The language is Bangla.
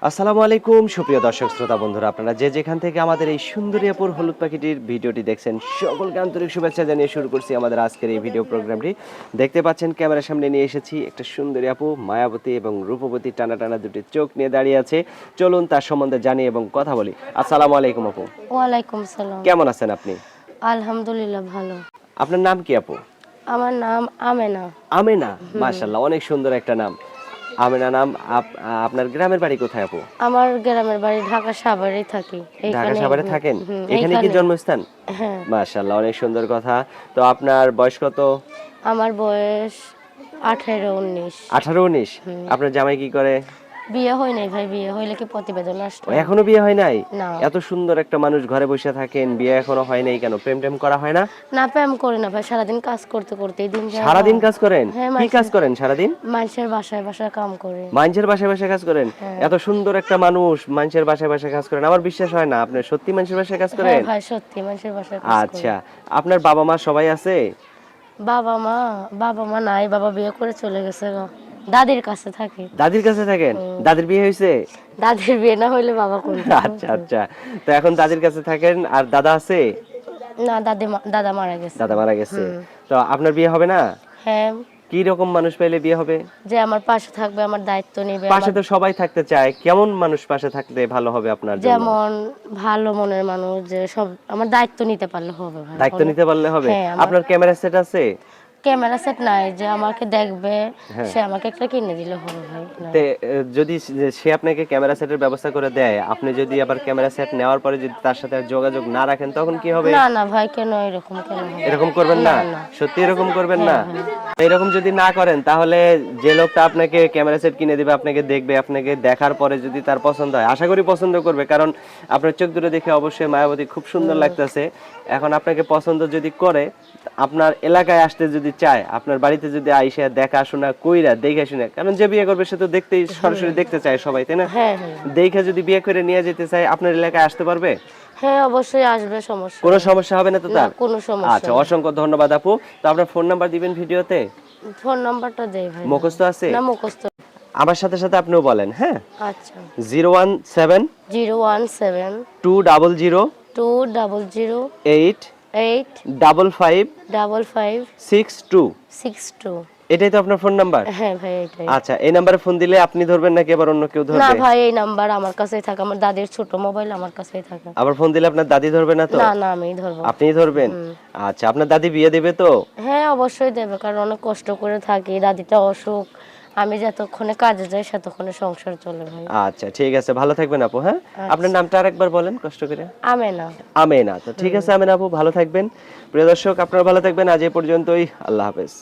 আসসালামু আলাইকুম সুপ্রিয় দর্শক শ্রোতা বন্ধুরা, আপনারা যে যেখান থেকে আমাদের এই সুন্দরী আপুর হলুদ পাখিটির ভিডিওটি দেখছেন সকলকে আন্তরিক শুভেচ্ছা জানিয়ে শুরু করছি আমাদের আজকের এই ভিডিও প্রোগ্রামটি। দেখতে পাচ্ছেন ক্যামেরার সামনে নিয়ে এসেছি একটা সুন্দরী আপু, মায়াবতী এবং রূপবতী টানা টানা দুটি চোখ নিয়ে দাঁড়িয়ে আছে। চলুন তার সম্বন্ধে জানি এবং কথা বলি। আসসালামু আলাইকুম আপু। ওয়ালাইকুম সালাম। কেমন আছেন আপনি? আলহামদুলিল্লাহ ভালো। আপনার নাম কি আপু? আমার নাম আমেনা। আমেনা, মাশাআল্লাহ, অনেক সুন্দর একটা নাম। আমেনা নাম। আপনার গ্রামের বাড়ি কোথায় আপু? আমার গ্রামের বাড়ি ঢাকা সাভারেই থাকি। ঢাকা এইখানে সাভারে থাকেন? এখানে কি এইখানে। জন্মস্থান? হ্যাঁ। মাশাআল্লাহ, অনেক সুন্দর কথা। তো আপনার বয়স কত? আমার বয়স 18-19। 18-19? আপনার জামাই কি করে? বিয়ে হয় নাই ভাই, বিয়ে হইলে কি প্রতিবেদন আসতো? এখনো বিয়ে হয় নাই? না। এত সুন্দর একটা মানুষ ঘরে বসে থাকেন, বিয়ে এখনো হয় নাই কেন? প্রেম টেম করা হয় না? না, প্রেম করি না ভাই, সারাদিন কাজ করতে করতেই দিন যায়। সারাদিন কাজ করেন? হ্যাঁ, কি কাজ করেন সারাদিন? মানুষের বাসায় বাসায় কাম করে। মানুষের বাসায় বাসায় কাজ করেন? হ্যাঁ। এত সুন্দর একটা মানুষ মানুষের বাসায় বাসায় কাজ করেন, আমার বিশ্বাস হয় না। আপনি সত্যি মানুষের বাসায় কাজ হ্যাঁ করেন? ভাই, সত্যি মানুষের বাসায় কাজ করি। আচ্ছা, আপনার বাবা মা সবাই আছে? বাবা মা নাই, বাবা বিয়ে করে চলে গেছে গো। দাদির কাছে থাকি। দাদির কাছে থাকেন? দাদির বিয়ে হয়েছে? দাদির বিয়ে না হইলে বাবা কোনটা? আচ্ছা আচ্ছা, তো এখন দাদির কাছে থাকেন। আর দাদা আছে? না, দাদা মারা গেছে। দাদা মারা গেছে। তো আপনার বিয়ে হবে না? হ্যাঁ, কি রকম মানুষ পেলে বিয়ে হবে? যে আমার পাশে থাকবে, আমার দায়িত্ব নেবে। পাশে তো সবাই থাকতে চায়, কেমন মানুষ পাশে থাকলে ভালো হবে আপনার জন্য? যেমন ভালো মনের মানুষ, যে সব আমার দায়িত্ব নিতে পারলে হবে ভাই। দায়িত্ব নিতে পারলে হবে। হ্যাঁ, আপনার ক্যামেরা সেট আছে? ক্যামেরা সেট নাই, যে আমাকে দেখবে হ্যাঁ। সে আমাকে একটা কিনে দিলে হবে ভাই। না। তে যদি সে আপনাকে ক্যামেরা সেটের ব্যবস্থা করে দেয়, আপনি যদি আবার ক্যামেরা সেট নেওয়ার পরে যদি তার সাথে আর যোগাযোগ না রাখেন, তখন কি হবে? না না ভাই, কেন এরকম কেন হবে? এরকম করবেন না? না। সত্যি এরকম করবেন না? হ্যাঁ। এরকম যদি না করেন, তাহলে যে লোকটা আপনাকে ক্যামেরা সেট কিনে দিবে, আপনাকে দেখবে, আপনাকে দেখার পরে যদি তার পছন্দ হয়, আশা করি পছন্দ করবে, কারণ আপনার চোখ দুটো দেখে অবশ্যই মায়াবতী খুব সুন্দর লাগতেছে। এখন আপনাকে পছন্দ যদি করে, আপনার এলাকায় আসতে যদি চায়, আপনার বাড়িতে যদি আইসা দেখাশোনা কইরা দেখে শুনে, কারণ যে বিয়ে করবে সে তো দেখতেই, সরাসরি দেখতে চায় সবাই, তাই না? হ্যাঁ। দেখে যদি বিয়ে করে নিয়ে যেতে চায়, আপনার এলাকায় আসতে পারবে? হ্যাঁ, অবশ্যই আসবে, সমস্যা কোনো নেই। সমস্যা হবে না তো না, তার? কোনো সমস্যা আচ্ছা, নেই। অসংখ্য ধন্যবাদ আপু। তো আপনার ফোন নাম্বার দিবেন ভিডিওতে? ফোন নাম্বারটা দেই ভাই। মুখস্থ আছে? না, মুখস্থ। আমার সাথে সাথে আপনিও বলেন, হ্যাঁ? আচ্ছা। 017 017 200 200 8 8 55 55 62। 62। এটাই তো আপনার ফোন নাম্বার? হ্যাঁ ভাই, এটাই। আচ্ছা, এই নাম্বারে ফোন দিলে আপনি ধরবেন নাকি আবার অন্য কেউ না ধরবে? ভাই, এই নাম্বার আমার কাছেই থাকে, আমার দাদির ছোট মোবাইল আমার কাছেই থাকে। আবার ফোন দিলে আপনার দাদি ধরবে না তো? না না, আমিই ধরবো। আপনিই ধরবেন? আচ্ছা, আপনার দাদি বিয়ে দেবে তো? হ্যাঁ, অবশ্যই দেবে, কারণ অনেক কষ্ট করে থাকি, দাদিটা অসুখ, আমি যতক্ষণে কাজে যাই ততক্ষণে সংসার চলে ভাই। আচ্ছা, ঠিক আছে, ভালো থাকবেন আপু, হ্যাঁ? আপনার নামটা আরেকবার বলেন কষ্ট করে। আমেনা। আমেনা। তো ঠিক আছে আমেনা আপু, ভালো থাকবেন। প্রিয় দর্শক, আপনারা ভালো থাকবেন। আজ এই পর্যন্তই। আল্লাহ হাফেজ।